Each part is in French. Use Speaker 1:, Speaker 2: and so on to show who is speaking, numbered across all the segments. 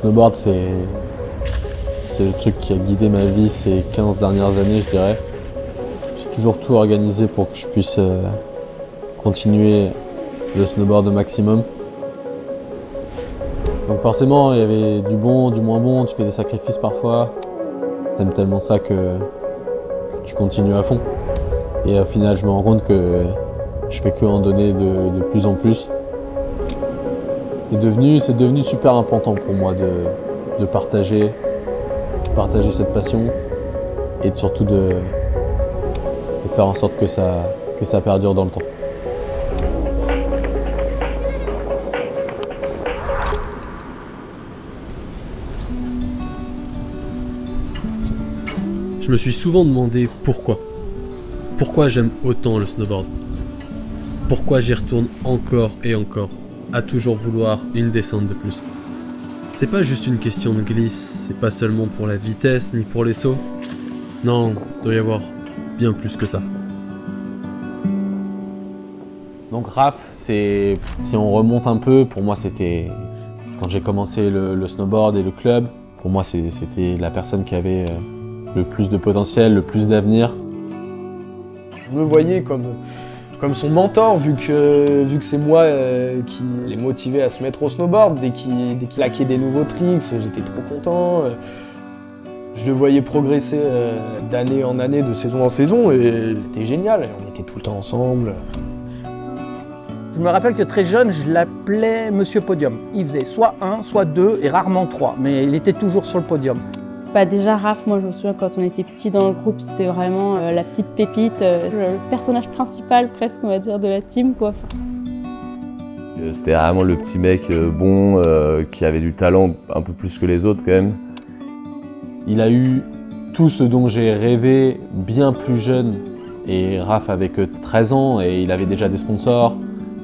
Speaker 1: snowboard, c'est le truc qui a guidé ma vie ces 15 dernières années, je dirais. J'ai toujours tout organisé pour que je puisse continuer le snowboard au maximum. Donc forcément, il y avait du bon, du moins bon, tu fais des sacrifices parfois. T'aimes tellement ça que tu continues à fond. Et au final, je me rends compte que je fais que en donner de plus en plus. C'est devenu super important pour moi de partager cette passion et surtout de faire en sorte que ça perdure dans le temps.
Speaker 2: Je me suis souvent demandé pourquoi. Pourquoi j'aime autant le snowboard. Pourquoi j'y retourne encore et encore, à toujours vouloir une descente de plus. C'est pas juste une question de glisse, c'est pas seulement pour la vitesse ni pour les sauts. Non, il doit y avoir bien plus que ça.
Speaker 1: Donc Raph, si on remonte un peu, pour moi c'était, quand j'ai commencé le snowboard et le club, pour moi c'était la personne qui avait le plus de potentiel, le plus d'avenir.
Speaker 3: Je me voyais comme son mentor, vu que c'est moi qui l'ai motivé à se mettre au snowboard. Dès qu'il claquait des nouveaux tricks, j'étais trop content. Je le voyais progresser d'année en année, de saison en saison, et c'était génial. On était tout le temps ensemble.
Speaker 4: Je me rappelle que très jeune, je l'appelais Monsieur Podium. Il faisait soit 1, soit 2 et rarement 3, mais il était toujours sur le podium.
Speaker 5: Bah déjà Raph, moi je me souviens quand on était petits dans le groupe, c'était vraiment la petite pépite, le personnage principal presque on va dire de la team quoi.
Speaker 6: C'était vraiment le petit mec bon, qui avait du talent un peu plus que les autres quand même.
Speaker 1: Il a eu tout ce dont j'ai rêvé bien plus jeune, et Raph avait que 13 ans et il avait déjà des sponsors,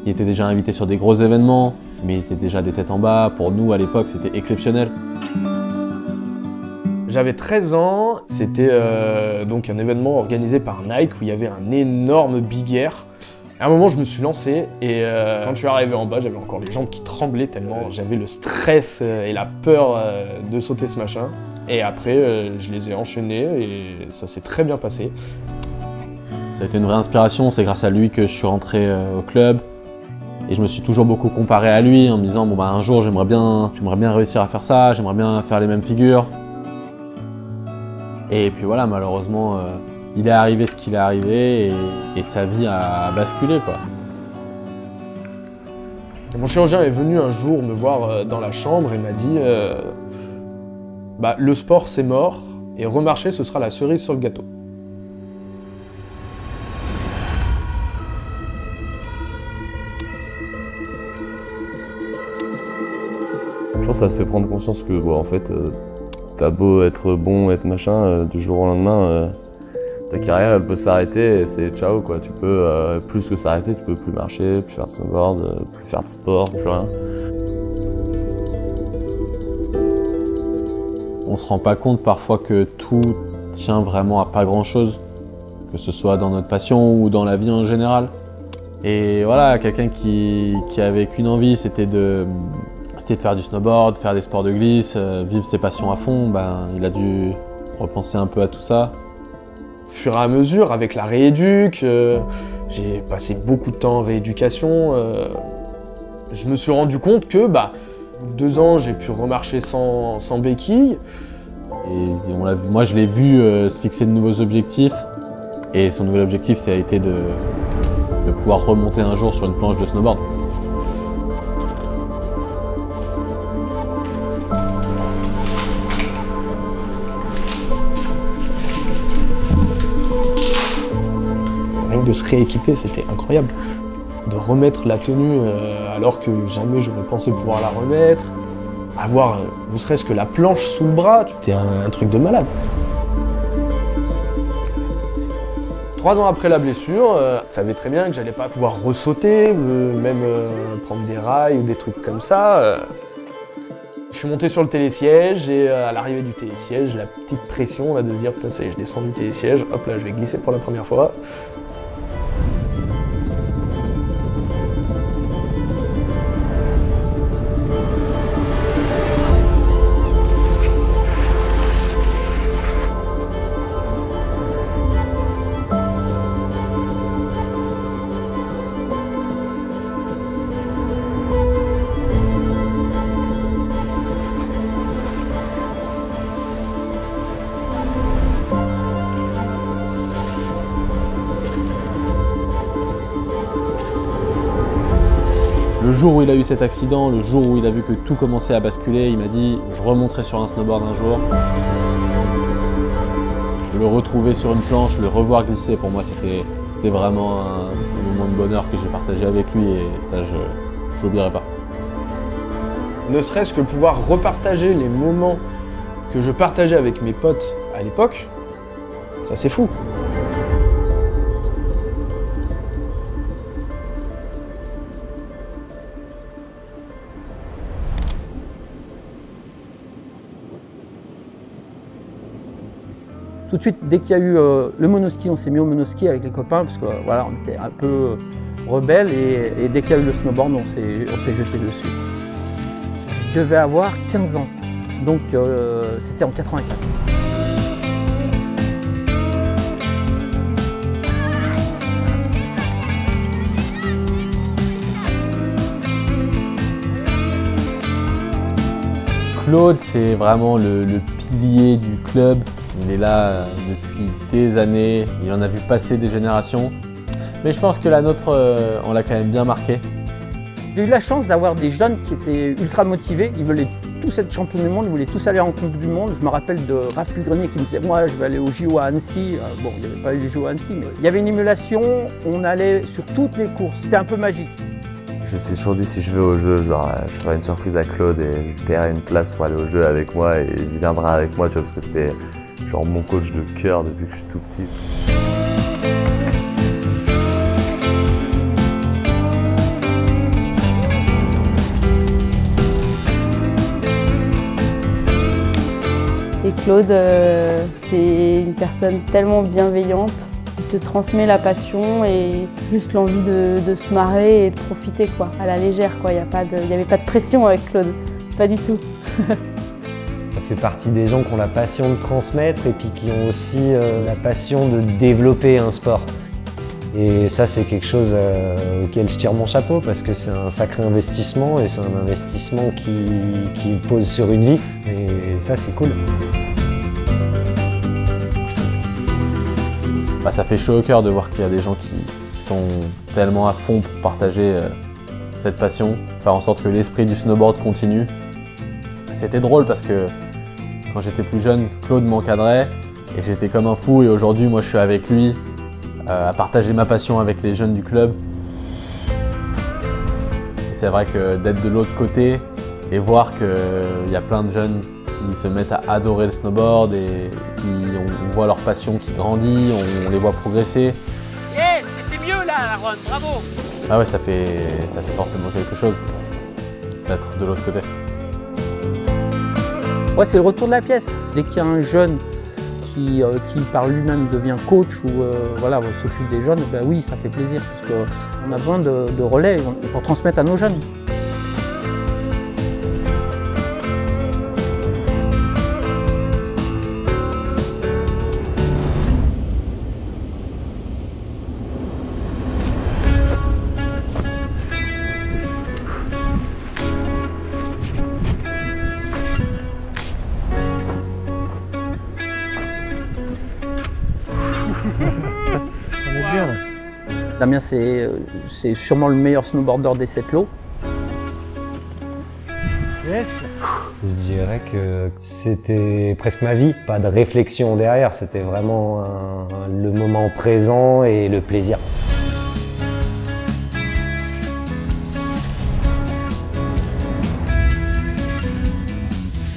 Speaker 1: il était déjà invité sur des gros événements, mais il était déjà des têtes en bas. Pour nous à l'époque c'était exceptionnel.
Speaker 3: J'avais 13 ans, c'était donc un événement organisé par Nike où il y avait un énorme big air. À un moment, je me suis lancé et quand je suis arrivé en bas, j'avais encore les jambes qui tremblaient tellement j'avais le stress et la peur de sauter ce machin. Et après, je les ai enchaînés et ça s'est très bien passé.
Speaker 1: Ça a été une vraie inspiration, c'est grâce à lui que je suis rentré au club. Et je me suis toujours beaucoup comparé à lui en me disant bon bah un jour j'aimerais bien réussir à faire ça, j'aimerais bien faire les mêmes figures. Et puis voilà, malheureusement, il est arrivé ce qu'il est arrivé et sa vie a basculé quoi.
Speaker 3: Mon chirurgien est venu un jour me voir dans la chambre et m'a dit bah, le sport c'est mort et remarcher ce sera la cerise sur le gâteau.
Speaker 6: Je pense que ça te fait prendre conscience que bon, en fait, t'as beau être bon, être machin, du jour au lendemain, ta carrière elle peut s'arrêter et c'est ciao quoi. Tu peux plus que s'arrêter, tu peux plus marcher, plus faire de snowboard, plus faire de sport, plus rien.
Speaker 1: On se rend pas compte parfois que tout tient vraiment à pas grand chose, que ce soit dans notre passion ou dans la vie en général. Et voilà, quelqu'un qui avait qu'une envie, c'était de faire du snowboard, faire des sports de glisse, vivre ses passions à fond, ben, il a dû repenser un peu à tout ça.
Speaker 3: Au fur et à mesure, avec la rééduc, j'ai passé beaucoup de temps en rééducation. Je me suis rendu compte que, bah, au bout de 2 ans, j'ai pu remarcher sans béquille.
Speaker 1: Et moi, je l'ai vu se fixer de nouveaux objectifs. Et son nouvel objectif, ça a été de pouvoir remonter un jour sur une planche de snowboard.
Speaker 3: De se rééquiper, c'était incroyable. De remettre la tenue alors que jamais j'aurais pensé pouvoir la remettre. Avoir ne serait-ce que la planche sous le bras, c'était un truc de malade. 3 ans après la blessure, je savais très bien que j'allais pas pouvoir ressauter, même prendre des rails ou des trucs comme ça. Je suis monté sur le télésiège et à l'arrivée du télésiège, la petite pression là, de se dire putain ça y est, je descends du télésiège, hop là je vais glisser pour la première fois.
Speaker 1: Le jour où il a eu cet accident, le jour où il a vu que tout commençait à basculer, il m'a dit « je remonterai sur un snowboard un jour ». Le retrouver sur une planche, le revoir glisser, pour moi c'était vraiment un moment de bonheur que j'ai partagé avec lui et ça je l'oublierai pas.
Speaker 3: Ne serait-ce que pouvoir repartager les moments que je partageais avec mes potes à l'époque, ça c'est fou.
Speaker 4: Tout de suite, dès qu'il y a eu le monoski, on s'est mis au monoski avec les copains parce que voilà, on était un peu rebelles et dès qu'il y a eu le snowboard, on s'est jeté dessus. Je devais avoir 15 ans, donc c'était en 84.
Speaker 1: Claude, c'est vraiment le pilier du club. Il est là depuis des années, il en a vu passer des générations. Mais je pense que la nôtre, on l'a quand même bien marqué.
Speaker 4: J'ai eu la chance d'avoir des jeunes qui étaient ultra motivés. Ils voulaient tous être champions du monde, ils voulaient tous aller en Coupe du Monde. Je me rappelle de Raph Pugrenier qui me disait « moi, je vais aller au JO à Annecy ». Bon, il n'y avait pas eu les JO à Annecy, mais il y avait une émulation. On allait sur toutes les courses. C'était un peu magique.
Speaker 6: Je me suis toujours dit, si je vais au jeu, genre, je ferai une surprise à Claude et je lui paierai une place pour aller au jeu avec moi et il viendra avec moi, tu vois, parce que c'était genre mon coach de cœur depuis que je suis tout petit.
Speaker 5: Et Claude, c'est une personne tellement bienveillante. Il te transmet la passion et juste l'envie de se marrer et de profiter quoi, à la légère. Il n'y avait pas de pression avec Claude, pas du tout.
Speaker 7: Ça fait partie des gens qui ont la passion de transmettre et puis qui ont aussi la passion de développer un sport. Et ça, c'est quelque chose auquel je tire mon chapeau parce que c'est un sacré investissement et c'est un investissement qui pose sur une vie. Et ça, c'est cool.
Speaker 1: Bah, ça fait chaud au cœur de voir qu'il y a des gens qui sont tellement à fond pour partager cette passion, faire en sorte que l'esprit du snowboard continue. C'était drôle parce que quand j'étais plus jeune, Claude m'encadrait et j'étais comme un fou et aujourd'hui, moi, je suis avec lui à partager ma passion avec les jeunes du club. C'est vrai que d'être de l'autre côté et voir qu'il y a plein de jeunes qui se mettent à adorer le snowboard et on voit leur passion qui grandit, on les voit progresser.
Speaker 8: Yeah, c'était mieux là, Aaron, bravo!
Speaker 1: Ah ouais, ça fait forcément quelque chose d'être de l'autre côté.
Speaker 4: Ouais, c'est le retour de la pièce. Dès qu'il y a un jeune qui par lui-même devient coach ou voilà, s'occupe des jeunes, ben oui, ça fait plaisir parce qu'on a besoin de relais pour transmettre à nos jeunes. Damien, c'est sûrement le meilleur snowboarder des 7 lots.
Speaker 7: Yes. Je dirais que c'était presque ma vie, pas de réflexion derrière, c'était vraiment le moment présent et le plaisir.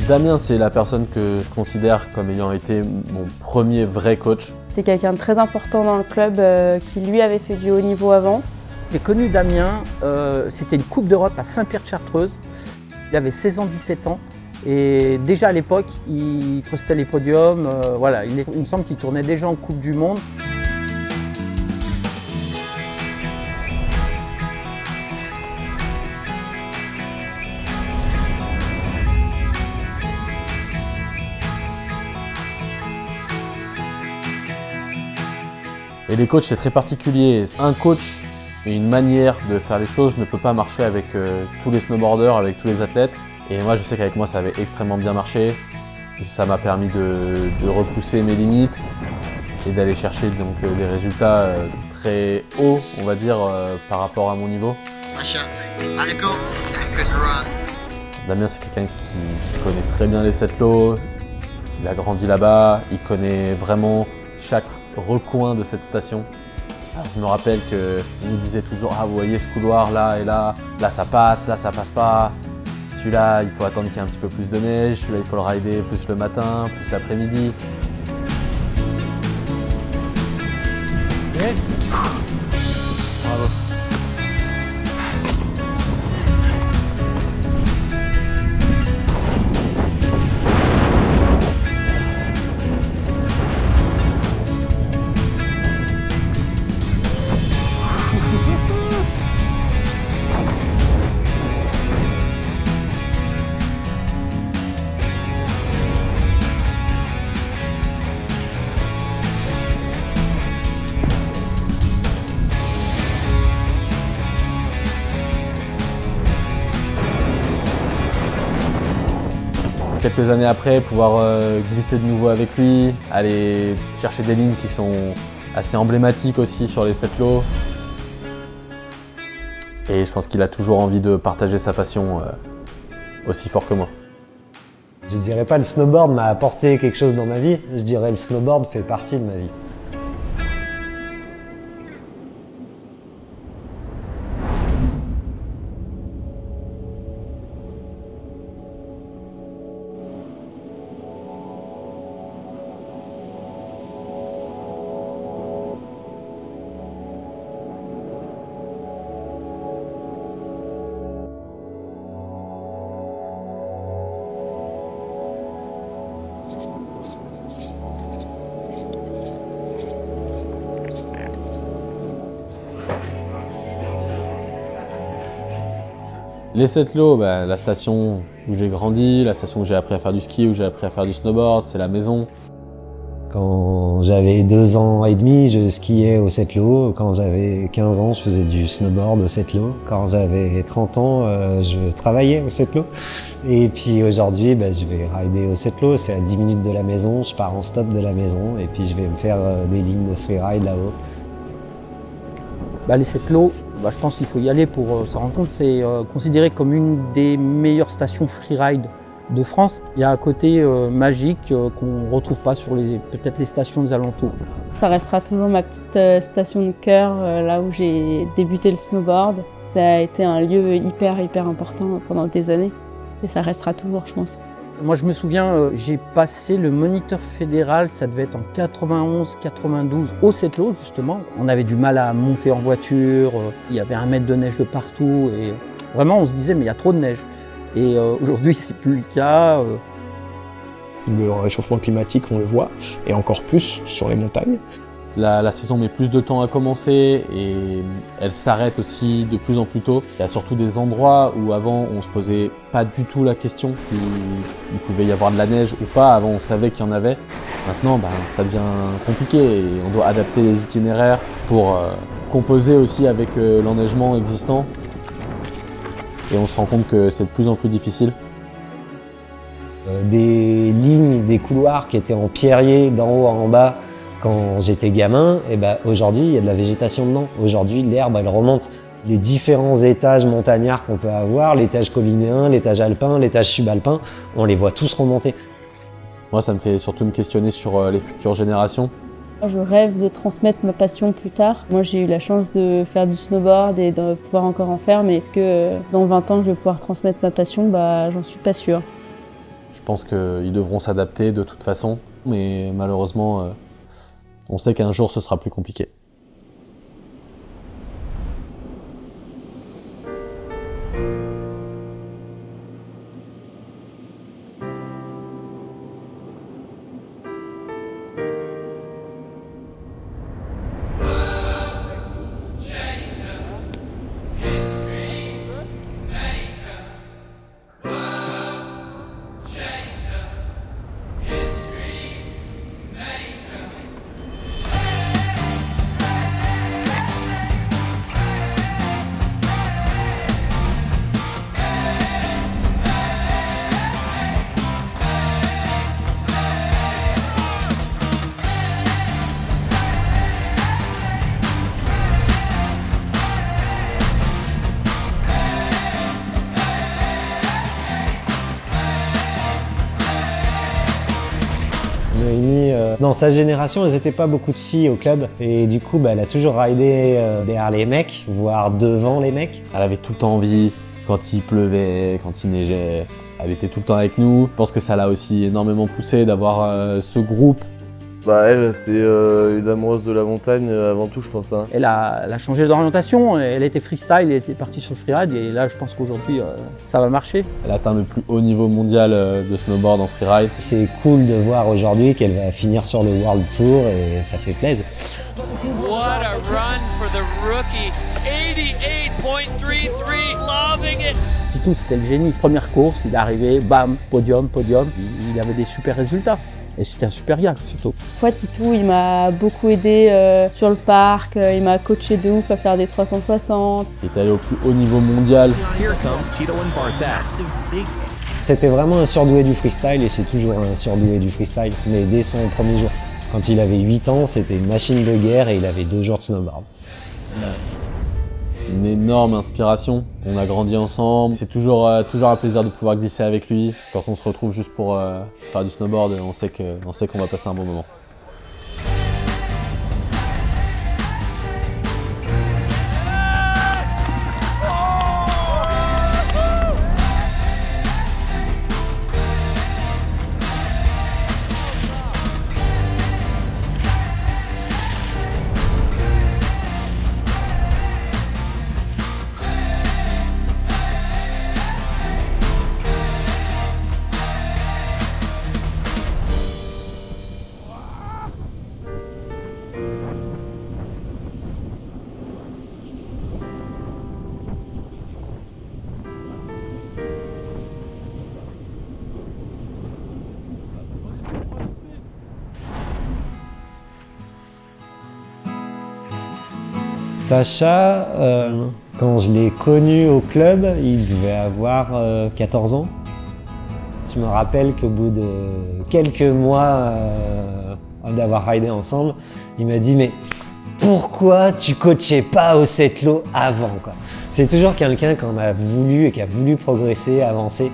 Speaker 1: Damien, c'est la personne que je considère comme ayant été mon premier vrai coach.
Speaker 5: C'est quelqu'un de très important dans le club qui lui avait fait du haut niveau avant.
Speaker 4: J'ai connu Damien, c'était une Coupe d'Europe à Saint-Pierre-de-Chartreuse. Il avait 16 ans, 17 ans. Et déjà à l'époque, il postait les podiums. Voilà, il me semble qu'il tournait déjà en Coupe du Monde.
Speaker 1: Et les coachs, c'est très particulier. Un coach et une manière de faire les choses ne peut pas marcher avec tous les snowboarders, avec tous les athlètes. Et moi, je sais qu'avec moi, ça avait extrêmement bien marché. Ça m'a permis de repousser mes limites et d'aller chercher donc, des résultats très hauts, on va dire, par rapport à mon niveau.
Speaker 9: Sacha. Allez go, second run.
Speaker 1: Damien, c'est quelqu'un qui connaît très bien les Sept-Lots. Il a grandi là-bas, il connaît vraiment chaque recoin de cette station. Alors, je me rappelle qu'il nous disait toujours « Ah, vous voyez ce couloir là et là ça passe pas. Celui-là, il faut attendre qu'il y ait un petit peu plus de neige, celui-là, il faut le rider plus le matin, plus l'après-midi. » Bravo. Quelques années après, pouvoir glisser de nouveau avec lui, aller chercher des lignes qui sont assez emblématiques aussi sur les Sept-Lots. Et je pense qu'il a toujours envie de partager sa passion aussi fort que moi.
Speaker 7: Je dirais pas le snowboard m'a apporté quelque chose dans ma vie, je dirais le snowboard fait partie de ma vie.
Speaker 1: Les Sept-Lots, la station où j'ai grandi, la station où j'ai appris à faire du ski, où j'ai appris à faire du snowboard, c'est la maison.
Speaker 7: Quand j'avais 2 ans et demi, je skiais au Sept-Lots. Quand j'avais 15 ans, je faisais du snowboard au Sept-Lots. Quand j'avais 30 ans, je travaillais au Sept-Lots. Et puis aujourd'hui, je vais rider au Sept-Lots. C'est à 10 minutes de la maison, je pars en stop de la maison et puis je vais me faire des lignes de freeride là-haut.
Speaker 4: Les Sept-Lots, je pense qu'il faut y aller pour se rendre compte. C'est considéré comme une des meilleures stations freeride de France. Il y a un côté magique qu'on ne retrouve pas sur peut-être les stations des alentours.
Speaker 5: Ça restera toujours ma petite station de cœur, là où j'ai débuté le snowboard. Ça a été un lieu hyper important pendant des années et ça restera toujours, je pense.
Speaker 4: Moi je me souviens, j'ai passé le moniteur fédéral, ça devait être en 91-92, au Sept-Lots justement. On avait du mal à monter en voiture, il y avait 1 mètre de neige de partout et vraiment on se disait mais il y a trop de neige. Et aujourd'hui c'est plus le cas.
Speaker 3: Le réchauffement climatique on le voit, et encore plus sur les montagnes.
Speaker 1: La saison met plus de temps à commencer et elle s'arrête aussi de plus en plus tôt. Il y a surtout des endroits où avant on se posait pas du tout la question qu'il pouvait y avoir de la neige ou pas. Avant on savait qu'il y en avait. Maintenant ça devient compliqué et on doit adapter les itinéraires pour composer aussi avec l'enneigement existant. Et on se rend compte que c'est de plus en plus difficile.
Speaker 7: Des lignes, des couloirs qui étaient en pierrier d'en haut en bas, quand j'étais gamin, aujourd'hui il y a de la végétation dedans. Aujourd'hui l'herbe elle remonte. Les différents étages montagnards qu'on peut avoir, l'étage collinéen, l'étage alpin, l'étage subalpin, on les voit tous remonter.
Speaker 1: Moi ça me fait surtout me questionner sur les futures générations.
Speaker 5: Je rêve de transmettre ma passion plus tard. Moi j'ai eu la chance de faire du snowboard et de pouvoir encore en faire, mais est-ce que dans 20 ans je vais pouvoir transmettre ma passion? J'en suis pas sûre.
Speaker 1: Je pense qu'ils devront s'adapter de toute façon, mais malheureusement on sait qu'un jour ce sera plus compliqué.
Speaker 7: Dans sa génération, elles n'étaient pas beaucoup de filles au club. Et du coup, elle a toujours ridé derrière les mecs, voire devant les mecs.
Speaker 1: Elle avait tout le temps envie, quand il pleuvait, quand il neigeait. Elle était tout le temps avec nous. Je pense que ça l'a aussi énormément poussé d'avoir ce groupe.
Speaker 6: Bah elle, c'est une amoureuse de la montagne avant tout, je pense. Hein.
Speaker 4: Elle a changé d'orientation, elle était freestyle, elle était partie sur le freeride et là je pense qu'aujourd'hui ça va marcher.
Speaker 1: Elle atteint le plus haut niveau mondial de snowboard en freeride.
Speaker 7: C'est cool de voir aujourd'hui qu'elle va finir sur le World Tour et ça fait plaisir.
Speaker 8: What a run for the rookie. 88.33, loving it.
Speaker 4: Pitou c'était le génie. Première course, il est arrivé, bam, podium, podium. Il avait des super résultats. Et c'était un super gars, surtout.
Speaker 5: Fois Titou, il m'a beaucoup aidé sur le parc, il m'a coaché de ouf à faire des 360.
Speaker 1: Il est allé au plus haut niveau mondial.
Speaker 7: C'était vraiment un surdoué du freestyle et c'est toujours un surdoué du freestyle, mais dès son premier jour. Quand il avait 8 ans, c'était une machine de guerre et il avait 2 jours de snowboard.
Speaker 1: Une énorme inspiration, on a grandi ensemble, c'est toujours un plaisir de pouvoir glisser avec lui. Quand on se retrouve juste pour faire du snowboard, on sait qu'on va passer un bon moment.
Speaker 7: Sacha, quand je l'ai connu au club, il devait avoir 14 ans. Je me rappelle qu'au bout de quelques mois d'avoir ridé ensemble, il m'a dit « mais pourquoi tu coachais pas au Setlo avant ?» C'est toujours quelqu'un qu'on a voulu et qui a voulu progresser, avancer.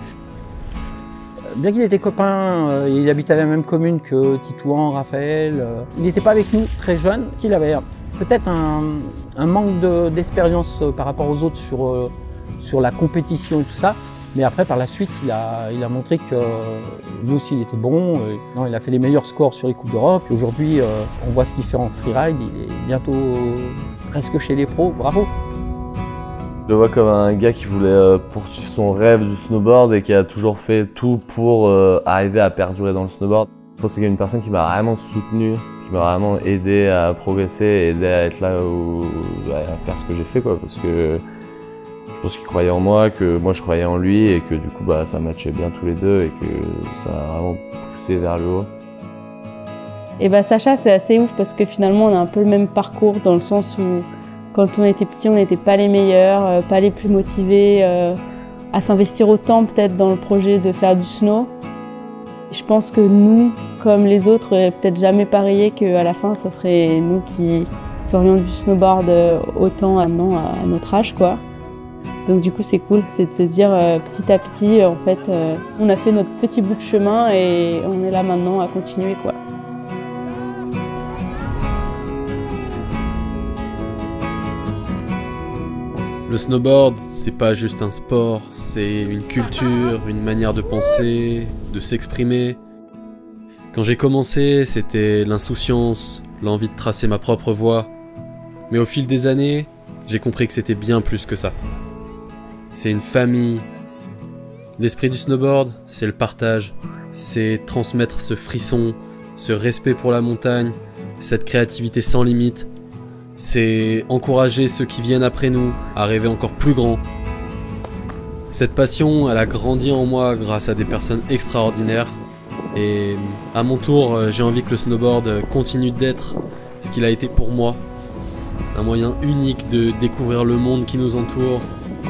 Speaker 4: Bien qu'il était copain, il habitait la même commune que Titouan, Raphaël. Il n'était pas avec nous très jeune, qu'il avait peut-être un manque d'expérience par rapport aux autres sur la compétition et tout ça. Mais après, par la suite, il a montré que lui aussi, il était bon. Non, il a fait les meilleurs scores sur les Coupes d'Europe. Aujourd'hui, on voit ce qu'il fait en freeride. Il est bientôt presque chez les pros. Bravo!
Speaker 6: Je le vois comme un gars qui voulait poursuivre son rêve du snowboard et qui a toujours fait tout pour arriver à perdurer dans le snowboard. Je pense que c'est une personne qui m'a vraiment soutenu, qui m'a vraiment aidé à progresser, aidé à être là à faire ce que j'ai fait, quoi, parce que je pense qu'il croyait en moi, que moi je croyais en lui et que du coup ça matchait bien tous les deux et que ça a vraiment poussé vers le haut.
Speaker 5: Et Sacha, c'est assez ouf parce que finalement on a un peu le même parcours dans le sens où quand on était petit, on n'était pas les meilleurs, pas les plus motivés à s'investir autant peut-être dans le projet de faire du snow. Je pense que nous, comme les autres, peut-être jamais parié qu'à la fin, ça serait nous qui ferions du snowboard autant maintenant à notre âge, quoi. Donc du coup, c'est cool, c'est de se dire petit à petit, en fait, on a fait notre petit bout de chemin et on est là maintenant à continuer, quoi.
Speaker 2: Le snowboard, c'est pas juste un sport, c'est une culture, une manière de penser, de s'exprimer. Quand j'ai commencé, c'était l'insouciance, l'envie de tracer ma propre voie. Mais au fil des années, j'ai compris que c'était bien plus que ça. C'est une famille. L'esprit du snowboard, c'est le partage, c'est transmettre ce frisson, ce respect pour la montagne, cette créativité sans limite. C'est encourager ceux qui viennent après nous à rêver encore plus grand. Cette passion, elle a grandi en moi grâce à des personnes extraordinaires. Et à mon tour, j'ai envie que le snowboard continue d'être ce qu'il a été pour moi. Un moyen unique de découvrir le monde qui nous entoure,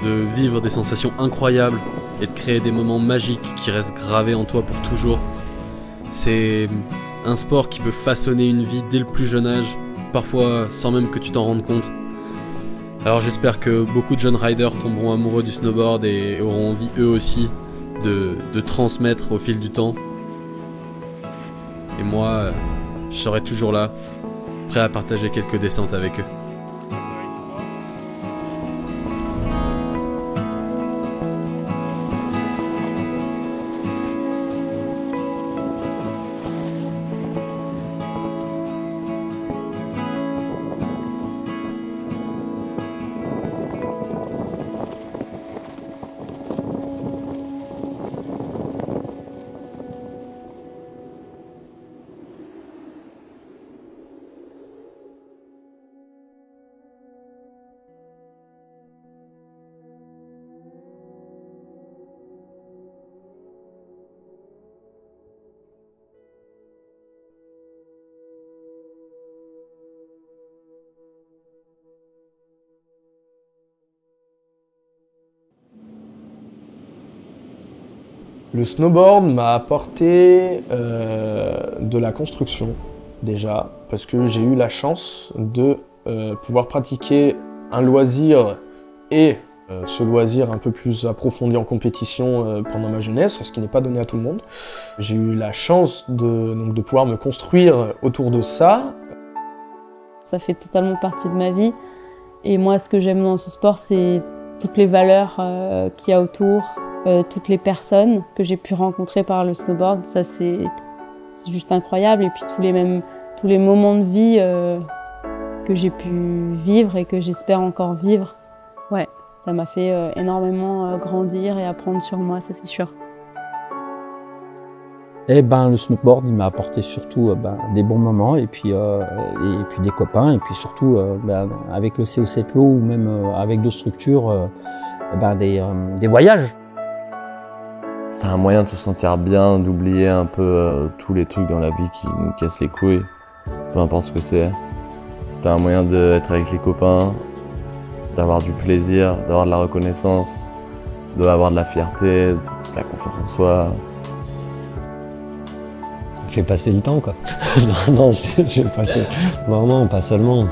Speaker 2: de vivre des sensations incroyables et de créer des moments magiques qui restent gravés en toi pour toujours. C'est un sport qui peut façonner une vie dès le plus jeune âge, parfois sans même que tu t'en rendes compte. Alors j'espère que beaucoup de jeunes riders tomberont amoureux du snowboard et auront envie eux aussi de transmettre au fil du temps. Et moi, je serai toujours là, prêt à partager quelques descentes avec eux.
Speaker 3: Le snowboard m'a apporté de la construction, déjà, parce que j'ai eu la chance de pouvoir pratiquer un loisir et ce loisir un peu plus approfondi en compétition pendant ma jeunesse, ce qui n'est pas donné à tout le monde. J'ai eu la chance de pouvoir me construire autour de ça.
Speaker 5: Ça fait totalement partie de ma vie. Et moi, ce que j'aime dans ce sport, c'est toutes les valeurs qu'il y a autour, toutes les personnes que j'ai pu rencontrer par le snowboard. Ça, c'est juste incroyable. Et puis tous les moments de vie que j'ai pu vivre et que j'espère encore vivre. Ouais, ça m'a fait énormément grandir et apprendre sur moi, ça c'est sûr.
Speaker 4: Eh ben, le snowboard, il m'a apporté surtout des bons moments et puis des copains et puis surtout avec le CO7 Low ou même avec d'autres structures, des voyages.
Speaker 6: C'est un moyen de se sentir bien, d'oublier un peu tous les trucs dans la vie qui nous cassent les couilles, peu importe ce que c'est. C'était un moyen d'être avec les copains, d'avoir du plaisir, d'avoir de la reconnaissance, d'avoir de la fierté, de la confiance en soi.
Speaker 7: J'ai passé le temps, quoi. non, j'ai passé... Non, pas seulement.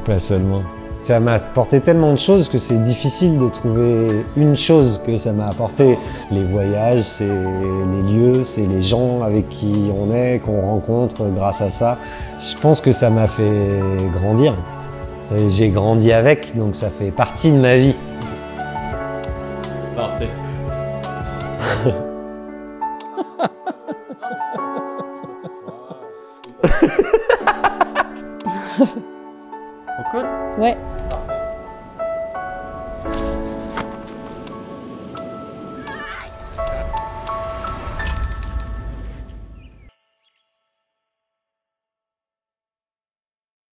Speaker 7: Pas seulement. Ça m'a apporté tellement de choses que c'est difficile de trouver une chose que ça m'a apporté. Les voyages, c'est les lieux, c'est les gens avec qui on est, qu'on rencontre grâce à ça. Je pense que ça m'a fait grandir. J'ai grandi avec, donc ça fait partie de ma vie.
Speaker 2: Parfait.
Speaker 5: Ouais.